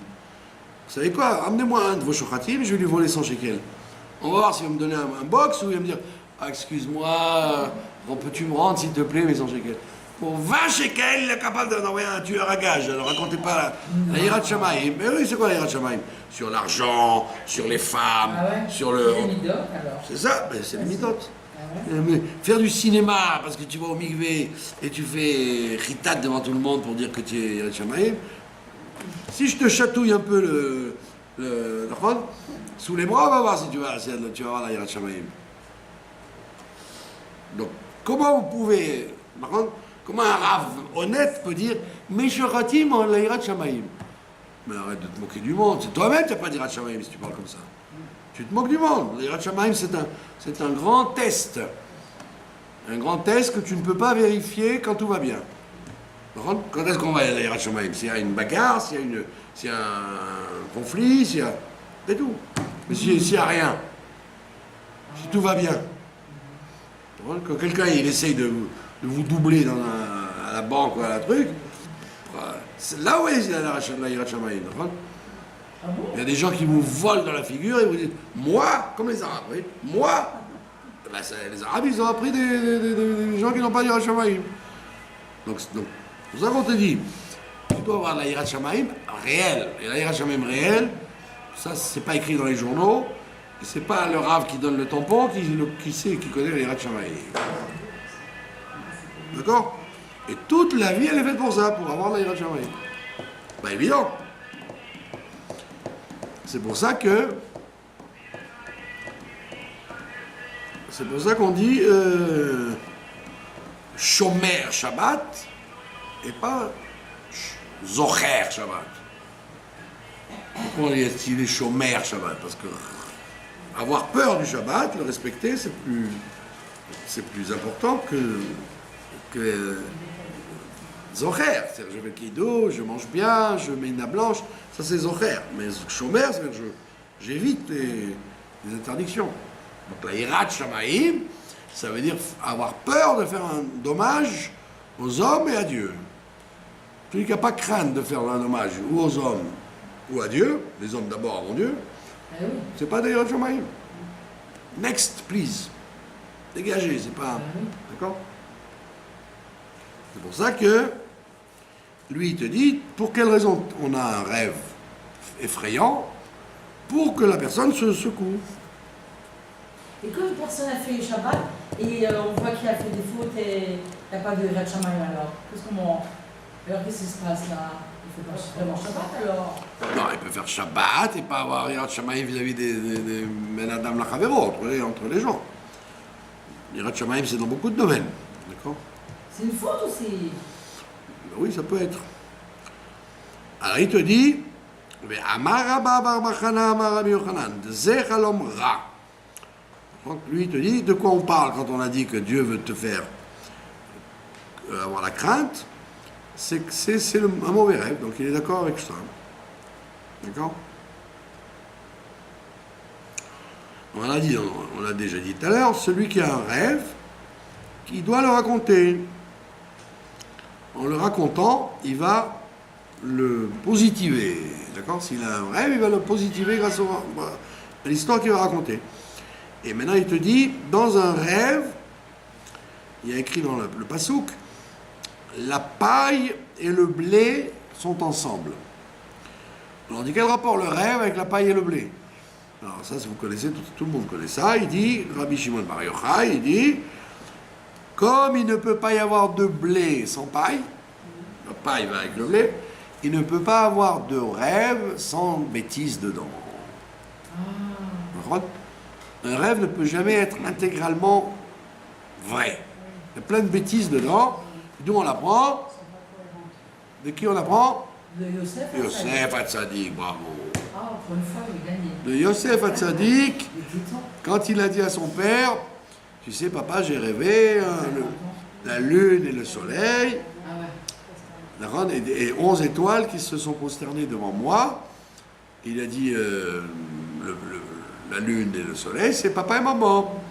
Speaker 1: Vous savez quoi? Amenez-moi un de vos shochatim, je vais lui voler 100 shekels. On va voir s'il va me donner un box ou il va me dire, ah, excuse-moi, peux-tu me rendre, s'il te plaît, mes 100 shekels? Pour 20 shekels, il est capable d'envoyer un tueur à gage. Ne racontez pas la Yirat Shamayim. Mais oui, c'est quoi la Yirat Shamayim? Sur l'argent, sur les femmes, sur le... C'est ça, c'est les midot. Faire du cinéma parce que tu vas au mikvé et tu fais ritat devant tout le monde pour dire que tu es Yirat Shamayim. Si je te chatouille un peu sous les bras, on va voir si tu vas avoir la Yirat Shamayim. Donc, comment vous pouvez... Par contre, comment un rave honnête peut dire « Mais shochatim ont la Yirat Shamayim » Mais arrête de te moquer du monde. C'est toi-même qui n'as pas d'Yirat Shamayim si tu parles comme ça. Tu te moques du monde. La Yirat Shamayim, c'est un grand test. Un grand test que tu ne peux pas vérifier quand tout va bien. Quand est-ce qu'on va à la Yirat Shamayim? S'il y a une bagarre, s'il y a un conflit, s'il y a... C'est tout. Mais s'il n'y a rien, si tout va bien. Quand quelqu'un il essaye de vous doubler à la banque ou à la truc, c'est là où il y a la Yirat Shamayim. Il y a des gens qui vous volent dans la figure et vous disent, moi, comme les Arabes, oui, moi, ben les Arabes ils ont appris des gens qui n'ont pas de Yirat Shamayim. Donc, c'est pour ça qu'on te dit, tu dois avoir la Yirat Shamayim réelle. Et la Yirat Shamayim réelle, ça c'est pas écrit dans les journaux, et c'est pas le Rav qui donne le tampon qui connaît la Yirat Shamayim. D'accord? Et toute la vie, elle est faite pour ça, pour avoir la Yirat Shamayim. Bah évident. C'est pour ça qu'on dit Shomer Shabbat et pas Zocher Shabbat. Pourquoi on est Shomer Shabbat? Parce que avoir peur du Shabbat, le respecter, c'est plus important que Zocher, c'est-à-dire je vais Kido, je mange bien, je mets une nappe blanche, ça c'est Zocher. Mais Shomer, c'est-à-dire j'évite les interdictions. Donc la Yirat Shamayim, ça veut dire avoir peur de faire un dommage aux hommes et à Dieu. Celui qui n'a pas crainte de faire un dommage ou aux hommes ou à Dieu, les hommes d'abord avant Dieu, c'est pas des Yirat Shamayim. Next, please. Dégagez, c'est pas... D'accord? C'est pour ça que lui, il te dit, pour quelle raison on a un rêve effrayant? Pour que la personne se secoue.
Speaker 2: Et quand une personne a fait le Shabbat et on voit qu'il a fait des fautes et il n'y a pas de Yirat Shamayim alors, alors qu'est-ce qui se passe là? Il fait pas vraiment Shabbat alors.
Speaker 1: Non, il peut faire Shabbat et pas avoir Yirat Shamayim vis-à-vis des Ben Adam Lachavero, entre les gens. Yirat Shamayim, c'est dans beaucoup de domaines. D'accord?
Speaker 2: C'est une faute aussi.
Speaker 1: Oui, ça peut être. Alors il te dit, Amar Rabba bar Bachana, Amar Rabbi Yochanan, Ze Chalom Ra. Donc lui, il te dit, de quoi on parle quand on a dit que Dieu veut te faire avoir la crainte? C'est que c'est un mauvais rêve, donc il est d'accord avec ça. D'accord? On l'a déjà dit tout à l'heure, celui qui a un rêve, il doit le raconter. En le racontant, il va le positiver. D'accord? S'il a un rêve, il va le positiver grâce à l'histoire qu'il va raconter. Et maintenant, il te dit, dans un rêve, il y a écrit dans le pasouk, la paille et le blé sont ensemble. Alors, on dit quel rapport le rêve avec la paille et le blé? Alors ça, si vous connaissez, tout le monde connaît ça. Il dit, Rabbi Shimon Bar Yochai, il dit, comme il ne peut pas y avoir de blé sans paille, la paille va avec le blé, il ne peut pas avoir de rêve sans bêtises dedans. Un rêve ne peut jamais être intégralement vrai. Il y a plein de bêtises dedans. D'où on l'apprend? De qui on l'apprend?
Speaker 2: De Yosef.
Speaker 1: Yosef Hatzadik, bravo.
Speaker 2: Ah, pour une fois, il a gagné.
Speaker 1: De Yosef Hatzadik,
Speaker 2: Il est temps.
Speaker 1: quand il a dit à son père, tu sais papa, j'ai rêvé la lune et le soleil,
Speaker 2: Ah ouais.
Speaker 1: et 11 étoiles qui se sont prosternées devant moi. Il a dit la lune et le soleil, c'est papa et maman.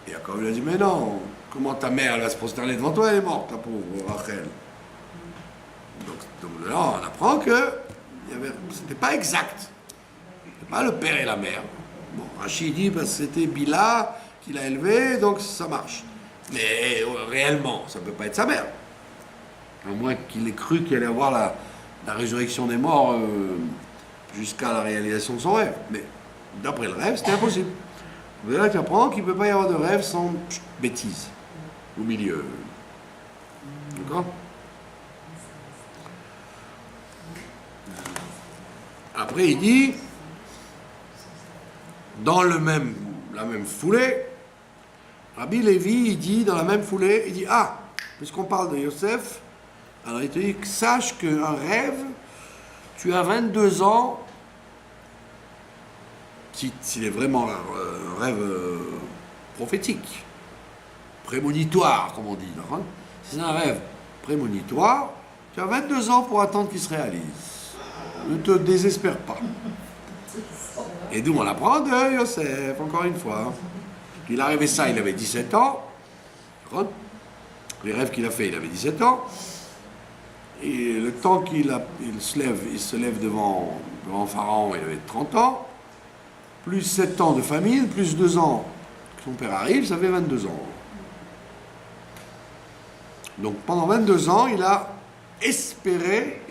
Speaker 1: Et Jacob lui a dit, mais non, comment ta mère elle va se prosterner devant toi, elle est morte, la pauvre Rachel. Donc là, on apprend que c'était pas exact. C'était pas le père et la mère. Bon, Rachid dit parce que c'était Bila qui l'a élevé, donc ça marche. Mais réellement, ça ne peut pas être sa mère. À moins qu'il ait cru qu'il allait avoir la résurrection des morts jusqu'à la réalisation de son rêve. Mais d'après le rêve, c'était impossible. Vous là, tu apprends qu'il ne peut pas y avoir de rêve sans bêtises au milieu. D'accord? Après, il dit, dans la même foulée, Rabbi Lévi, il dit, dans la même foulée, il dit, puisqu'on parle de Yosef, alors il te dit, sache qu'un rêve, tu as 22 ans, s'il est vraiment un rêve prophétique, prémonitoire, comme on dit. Hein? Si c'est un rêve prémonitoire, tu as 22 ans pour attendre qu'il se réalise. Ne te désespère pas. Et d'où on l'apprend de Yosef, encore une fois. Il a rêvé ça, il avait 17 ans. Les rêves qu'il a fait, il avait 17 ans. Et le temps il se lève devant Pharaon, il avait 30 ans. Plus 7 ans de famine, plus 2 ans que son père arrive, ça fait 22 ans. Donc pendant 22 ans, il a espéré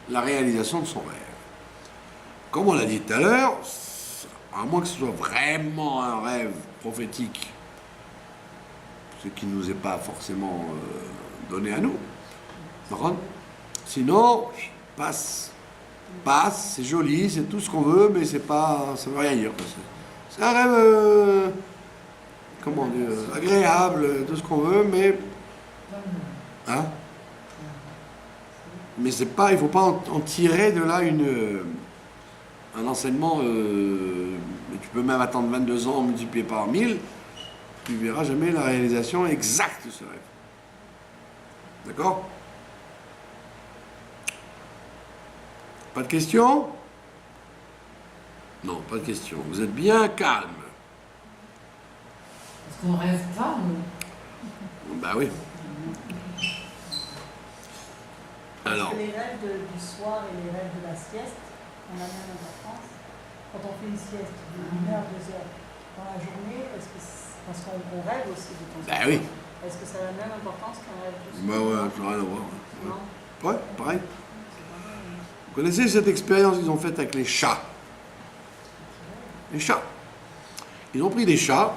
Speaker 1: la réalisation de son rêve. Comme on l'a dit tout à l'heure, à moins que ce soit vraiment un rêve prophétique, ce qui ne nous est pas forcément donné à nous. Sinon, passe, c'est joli, c'est tout ce qu'on veut, mais ça ne veut rien dire. C'est un rêve, comment dire, agréable, tout ce qu'on veut, mais... Hein? Mais c'est pas, il ne faut pas en tirer de là un enseignement. Tu peux même attendre 22 ans multiplié par 1000, tu ne verras jamais la réalisation exacte de ce rêve. D'accord? Pas de questions? Non, pas de questions. Vous êtes bien calme.
Speaker 2: Parce qu'on rêve pas, nous.
Speaker 1: Bah oui. Alors.
Speaker 3: Les rêves du soir et les rêves de la sieste ont la même importance. Quand on fait une sieste de 1 heure, 2 heures dans la journée, parce qu'on rêve aussi de temps en temps.
Speaker 1: Bah oui.
Speaker 3: Est-ce que ça a la même importance qu'un rêve du soir?
Speaker 1: Bah ouais, ça n'a rien à voir.
Speaker 3: Non.
Speaker 1: Ouais, pareil. Vous connaissez cette expérience qu'ils ont faite avec les chats? Les chats. Ils ont pris des chats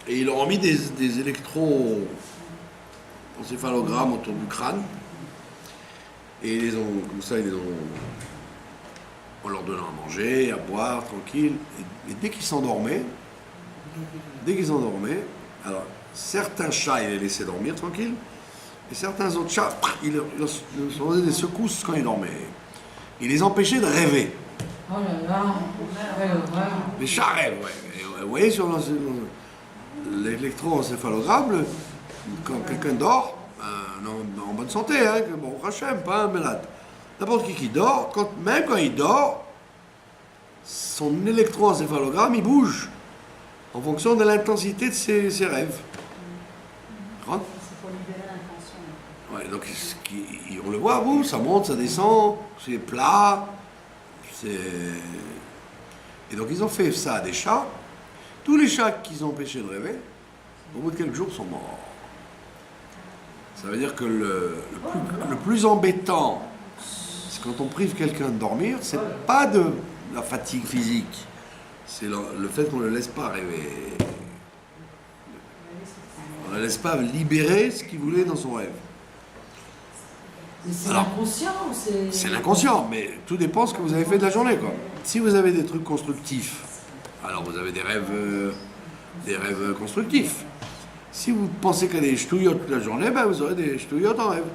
Speaker 1: et ils leur ont mis des électroencéphalogrammes autour du crâne. Et ils les ont, comme ça, ils les ont, en leur donnant à manger, à boire, tranquille. Et dès qu'ils s'endormaient, alors certains chats, ils les laissaient dormir tranquille, et certains autres chats, ils leur faisaient des secousses quand ils dormaient. Ils les empêchaient de rêver.
Speaker 2: Oh là là, quelle horreur.
Speaker 1: Les chats rêvent, ouais. Et vous voyez sur l'électroencéphalogramme, quand quelqu'un dort, en bonne santé, hein, bon, Hachem, pas un malade. N'importe qui dort, même quand il dort, son électroencéphalogramme, il bouge en fonction de l'intensité de ses rêves.
Speaker 3: C'est pour libérer l'inconscient.
Speaker 1: Ouais, donc on le voit, vous, ça monte, ça descend, c'est plat. Et donc ils ont fait ça à des chats. Tous les chats qu'ils ont empêchés de rêver, au bout de quelques jours, sont morts. Ça veut dire que le plus embêtant, c'est quand on prive quelqu'un de dormir, c'est pas de la fatigue physique, c'est le fait qu'on ne le laisse pas rêver. On ne le laisse pas libérer ce qu'il voulait dans son rêve.
Speaker 2: Mais c'est l'inconscient ou c'est...
Speaker 1: C'est l'inconscient, mais tout dépend de ce que vous avez fait de la journée, quoi. Si vous avez des trucs constructifs, alors vous avez des rêves constructifs. Si vous pensez qu'il y a des ch'touillottes toute la journée, ben vous aurez des ch'touillottes en rêve.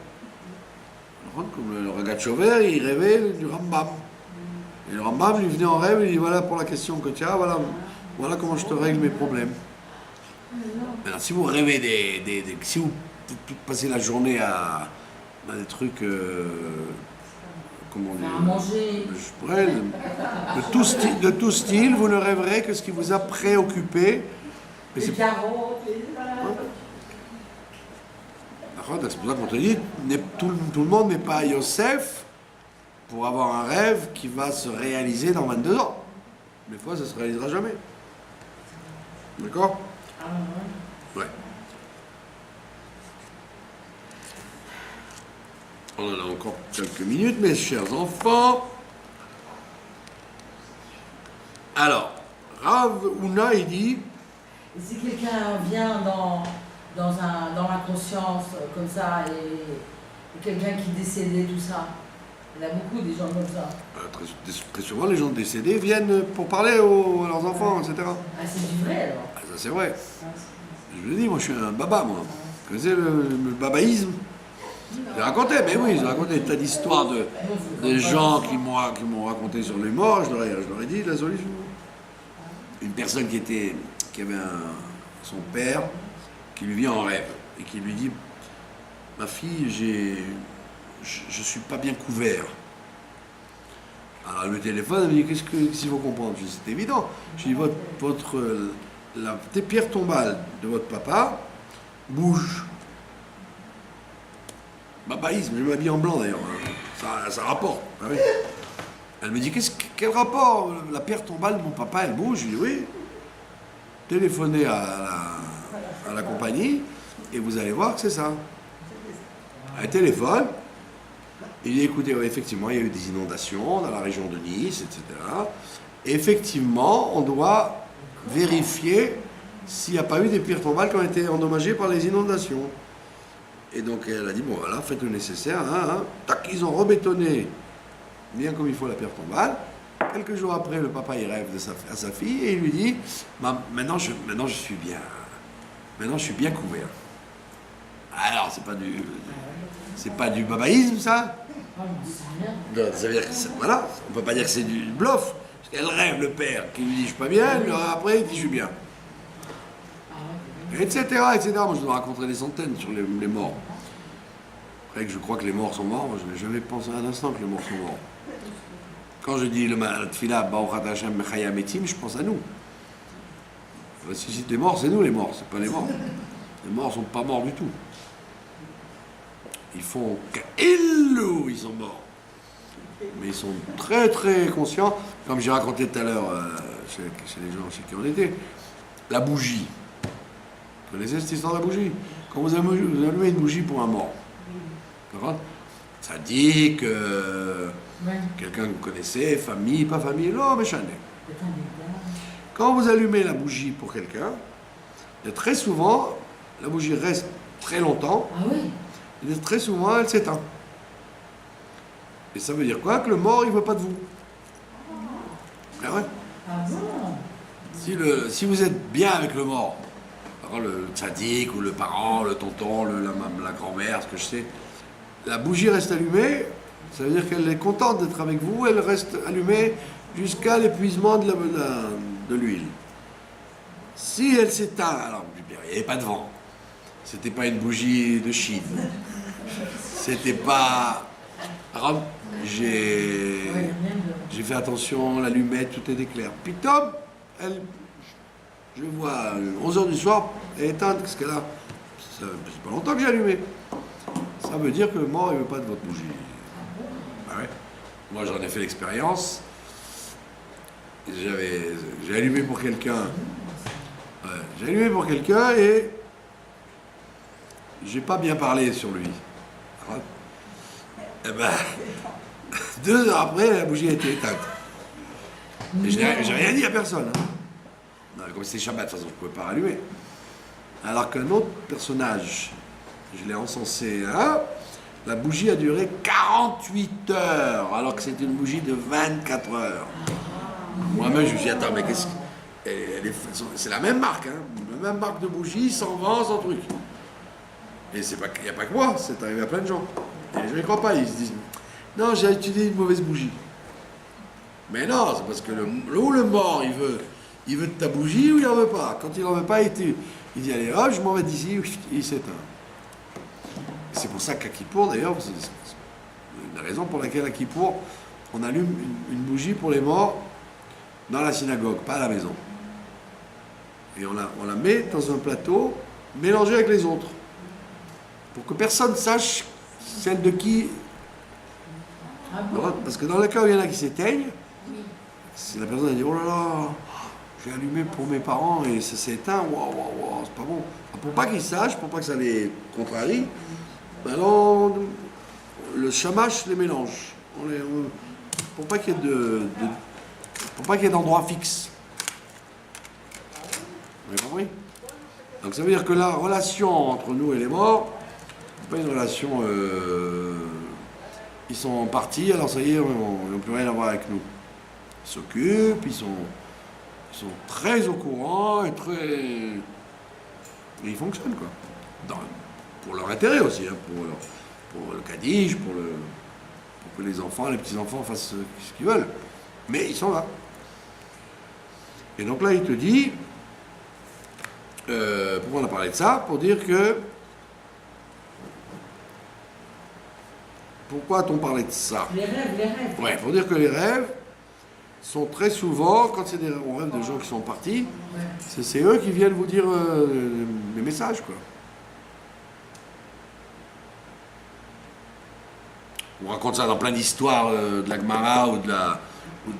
Speaker 1: Comme le Ragat Chauvet, il rêvait du Rambam. Et le Rambam lui venait en rêve, il dit voilà pour la question que tu as, voilà comment je te règle mes problèmes. Maintenant, si vous rêvez si vous passez la journée à des trucs, comment dire,
Speaker 2: à manger.
Speaker 1: De tout style, vous ne rêverez que ce qui vous a préoccupé.
Speaker 2: Les carottes,
Speaker 1: C'est pour ça qu'on te dit, tout le monde n'est pas Yosef pour avoir un rêve qui va se réaliser dans 22 ans. Des fois, ça ne se réalisera jamais. D'accord? Ouais. On en a encore quelques minutes, mes chers enfants. Alors, Rav Huna, il dit...
Speaker 2: Et si quelqu'un vient dans la conscience comme ça et quelqu'un qui est décédé, tout ça, il y en a beaucoup des gens comme ça.
Speaker 1: Très souvent, les gens décédés viennent pour parler à leurs enfants, etc.
Speaker 2: Ah, c'est du vrai alors.
Speaker 1: Ah, ça, c'est vrai. Je vous le dis, moi, je suis un baba, moi. Vous connaissez le babaïsme? J'ai raconté, mais oui, j'ai raconté des tas d'histoires de gens qui m'ont raconté sur les morts. Je leur ai dit la solution. Une personne qui avait son père qui lui vient en rêve et qui lui dit ma fille, je suis pas bien couvert. Alors le téléphone, elle me dit qu'est-ce qu'il faut comprendre? Je dis c'est évident. Je dis la pierre tombale de votre papa bouge. Babaïsme, je m'habille en blanc d'ailleurs. Ça rapporte. Ah oui. Elle me dit quel rapport? La pierre tombale de mon papa, elle bouge. Je dis oui. Téléphonez à la compagnie et vous allez voir que c'est ça. Elle téléphone. Il dit écoutez, effectivement, il y a eu des inondations dans la région de Nice, etc. Et effectivement, on doit vérifier s'il n'y a pas eu des pierres tombales qui ont été endommagées par les inondations. Et donc elle a dit bon voilà, faites le nécessaire. Tac, ils ont rebétonné bien comme il faut la pierre tombale. Quelques jours après, le papa il rêve à sa fille et il lui dit maintenant je suis bien. Maintenant je suis bien couvert. Alors c'est pas du babaïsme ça? Ça veut dire que voilà, on peut pas dire que c'est du bluff. Parce qu'elle rêve le père qui lui dit je suis pas bien, après il dit je suis bien. Etc. Moi je dois raconter des centaines sur les morts. Après que je crois que les morts sont morts, moi, je n'ai jamais pensé un instant que les morts sont morts. Quand je dis le Tfila, Baruch Hashem Mechaya Metim, je pense à nous. On ressuscite les morts, c'est nous les morts, c'est pas les morts. Les morts sont pas morts du tout. Ils font ils sont morts. Mais ils sont très très conscients, comme j'ai raconté tout à l'heure chez les gens chez qui on était, la bougie. Vous connaissez cette histoire de la bougie? Quand vous allumez une bougie pour un mort, ça dit que quelqu'un que vous connaissez, famille, pas famille, non, mais chané. Quand vous allumez la bougie pour quelqu'un, très souvent, la bougie reste très longtemps,
Speaker 2: Ah oui.
Speaker 1: et très souvent, elle s'éteint. Et ça veut dire quoi? Que le mort, il veut pas de vous. Ah ouais.
Speaker 2: Ah bon?
Speaker 1: Si vous êtes bien avec le mort, par exemple, le tzaddik ou le parent, le tonton, la grand-mère, ce que je sais, la bougie reste allumée, ça veut dire qu'elle est contente d'être avec vous, elle reste allumée jusqu'à l'épuisement de l'huile. Si elle s'éteint, alors il n'y avait pas de vent, c'était pas une bougie de Chine, c'était pas... Alors, j'ai fait attention, l'allumette, tout était clair. Puis Tom, je vois 11h du soir, elle est éteinte, qu'est-ce qu'elle a? C'est pas longtemps que j'ai allumé. Ça veut dire que le mort, il veut pas de votre bougie. Ah ouais. Moi, j'en ai fait l'expérience. J'ai allumé pour quelqu'un. Ouais, j'ai allumé pour quelqu'un et j'ai pas bien parlé sur lui. Ouais. Eh ben, 2 heures après, la bougie a été éteinte. Et j'ai rien dit à personne. Hein. Non, comme c'était Shabbat, de toute façon, je ne pouvais pas rallumer. Alors qu'un autre personnage, je l'ai encensé, hein, la bougie a duré 48 heures, alors que c'était une bougie de 24 heures. Moi-même, je me suis dit, attends, mais qu'est-ce que... C'est la même marque, hein, la même marque de bougie, sans vent, sans truc. Et il n'y a pas que moi, c'est arrivé à plein de gens. Et les gens ne croient pas, ils se disent, non, j'ai utilisé une mauvaise bougie. Mais non, c'est parce que le mort, il veut de ta bougie ou il n'en veut pas. Quand il n'en veut pas, il dit, allez, hop, je m'en vais d'ici, il s'éteint. C'est pour ça qu'à Kippour, d'ailleurs, c'est une raison pour laquelle à Kippour, on allume une bougie pour les morts dans la synagogue, pas à la maison. Et on la met dans un plateau mélangé avec les autres. Pour que personne sache celle de qui.
Speaker 2: Ah bon?
Speaker 1: Parce que dans le cas où il y en a qui s'éteignent, si la personne a dit, oh là là, j'ai allumé pour mes parents et ça s'est éteint, waouh, c'est pas bon. Pour pas qu'ils sachent, pour pas que ça les contrarie, alors le shamash les mélange. Pour pas qu'il y ait d'endroit fixe. Vous avez compris? Donc ça veut dire que la relation entre nous et les morts, c'est pas une relation... ils sont partis, alors ça y est, ils n'ont plus rien à voir avec nous. Ils s'occupent, ils sont très au courant et très... Et ils fonctionnent, quoi. Pour leur intérêt aussi, hein, pour le Kaddish, pour que les enfants, les petits-enfants fassent ce qu'ils veulent. Mais ils sont là. Et donc là, il te dit... pourquoi on a parlé de ça? Pour dire que... Pourquoi a-t-on parlé de ça?
Speaker 2: Les rêves.
Speaker 1: Ouais, pour dire que les rêves sont très souvent, quand c'est des rêves de gens qui sont partis,
Speaker 2: Ouais.
Speaker 1: c'est eux qui viennent vous dire les messages, quoi. On raconte ça dans plein d'histoires de la Gemara ou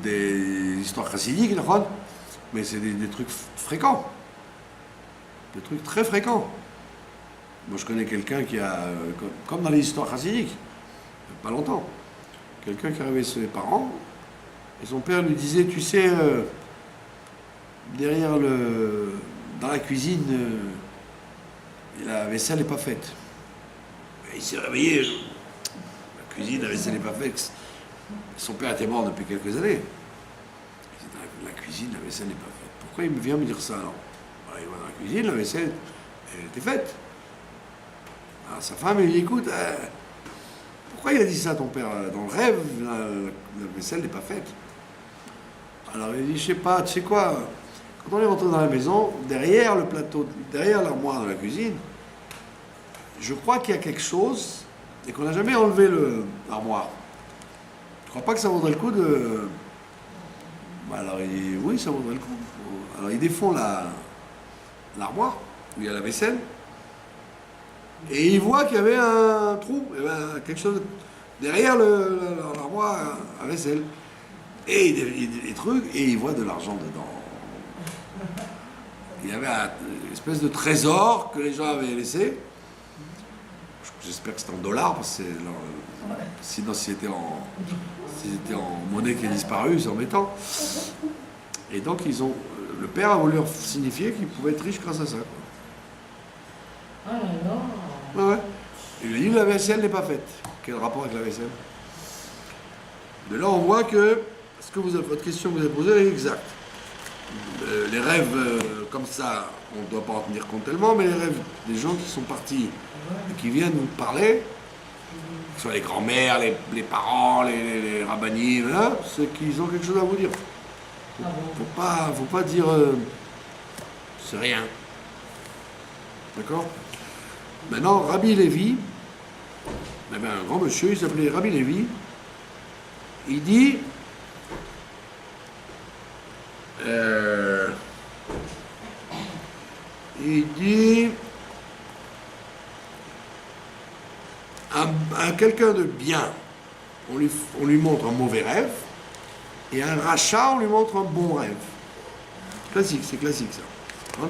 Speaker 1: des histoires chassidiques, mais c'est des trucs fréquents. Des trucs très fréquents. Moi, je connais quelqu'un qui a, comme dans les histoires chassidiques, pas longtemps, quelqu'un qui arrivait chez ses parents, et son père lui disait, tu sais, dans la cuisine, la vaisselle n'est pas faite. Et il s'est réveillé, la cuisine, la vaisselle n'est pas faite. Son père était mort depuis quelques années. Il dit, la cuisine, la vaisselle n'est pas faite. Pourquoi il vient me dire ça alors? Il va dans la cuisine, la vaisselle, elle était faite. Alors sa femme, elle lui dit, écoute, pourquoi il a dit ça, ton père? Dans le rêve, la vaisselle n'est pas faite. Alors il dit, je sais pas, tu sais quoi? Quand on est rentré dans la maison, derrière le plateau, derrière l'armoire de la cuisine, je crois qu'il y a quelque chose et qu'on n'a jamais enlevé l'armoire. Je crois pas que ça vaudrait le coup de... Alors il dit, oui, ça vaudrait le coup. Alors il défend l'armoire où il y a la vaisselle. Et il voit qu'il y avait un trou, quelque chose derrière l'armoire à vaisselle. Et il trucs, et il voit de l'argent dedans. Il y avait une espèce de trésor que les gens avaient laissé. J'espère que c'était en dollars, parce que sinon si c'était en monnaie qui a disparu, c'est embêtant. Et donc le père a voulu leur signifier qu'il pouvait être riche grâce à ça.
Speaker 2: Oh là là.
Speaker 1: Ouais. Il lui a dit, la vaisselle n'est pas faite. Quel rapport avec la vaisselle? De là, on voit que votre question que vous avez posée est exacte. Les rêves comme ça, on ne doit pas en tenir compte tellement, mais les rêves des gens qui sont partis et qui viennent nous parler, que ce soit les grands-mères, les parents, les rabbinim, hein, c'est qu'ils ont quelque chose à vous dire. Faut pas dire c'est rien. D'accord? Maintenant, Rabbi Lévi, il y avait un grand monsieur, il s'appelait Rabbi Lévi, il dit à quelqu'un de bien, on lui montre un mauvais rêve, et à un rachat, on lui montre un bon rêve. Classique, c'est classique ça. Hein?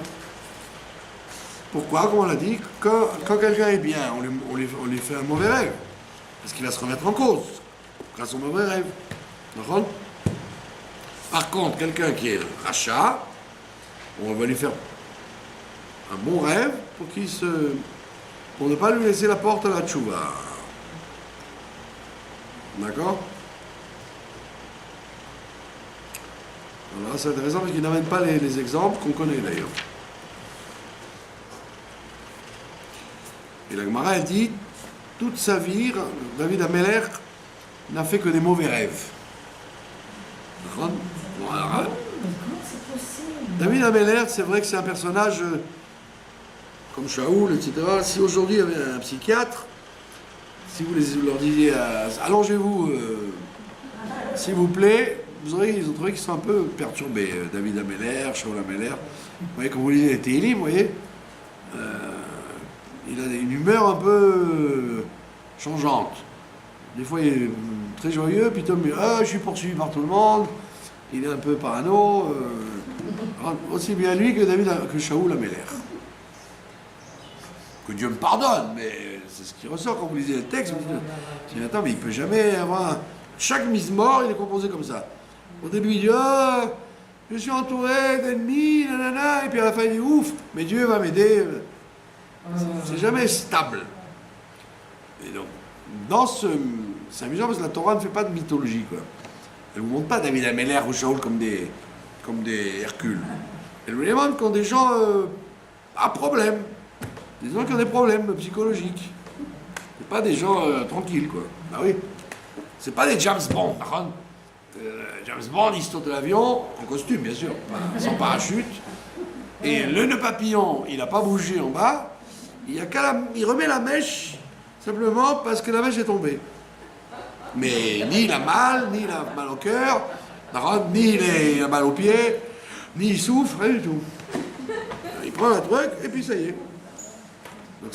Speaker 1: Pourquoi? Comme on l'a dit, quand quelqu'un est bien, on lui fait un mauvais rêve, parce qu'il va se remettre en cause grâce au mauvais rêve. D'accord? Par contre, quelqu'un qui est rachat, on va lui faire un bon rêve pour ne pas lui laisser la porte à la tchouva. D'accord? Voilà, c'est intéressant parce qu'il n'amène pas les exemples qu'on connaît d'ailleurs. Et la Gemara, elle dit, toute sa vie, David Ameller n'a fait que des mauvais rêves. D'accord? Bon, alors,
Speaker 2: Mais comment c'est possible?
Speaker 1: David Ameller, c'est vrai que c'est un personnage comme Shaoul, etc. Si aujourd'hui il y avait un psychiatre, si vous leur disiez allongez-vous, s'il vous plaît, ils ont trouvé qu'ils sont un peu perturbés. David Ameller, Shaoul Ameller. Vous voyez, comme vous lisez les Télim, vous voyez, il a une humeur un peu changeante. Des fois, il est très joyeux, puis je suis poursuivi par tout le monde. Il est un peu parano. Aussi bien lui que Shaoul Ameller. Que Dieu me pardonne, mais c'est ce qui ressort quand vous lisez le texte. Vous dites, attends, mais il ne peut jamais avoir... Chaque mise-mort, il est composé comme ça. Au début, il dit, je suis entouré d'ennemis, nanana, et puis à la fin, il dit, ouf, mais Dieu va m'aider. C'est jamais stable. Et donc, c'est amusant parce que la Torah ne fait pas de mythologie, quoi. Elle ne vous montre pas David Ameller ou Shaoul comme des Hercules. Elle vous les montre comme des gens à problème. Des gens qui ont des problèmes psychologiques. C'est pas des gens tranquilles, quoi. Ah oui. C'est pas des James Bond, par contre. James Bond, il saute de l'avion, en costume, bien sûr, sans parachute. Et le nœud papillon, il n'a pas bougé en bas. Il remet la mèche, simplement parce que la mèche est tombée. Mais ni il a mal, ni il a mal au cœur, ni il a mal aux pieds, ni il souffre, rien du tout. Il prend un truc, et puis ça y est. Donc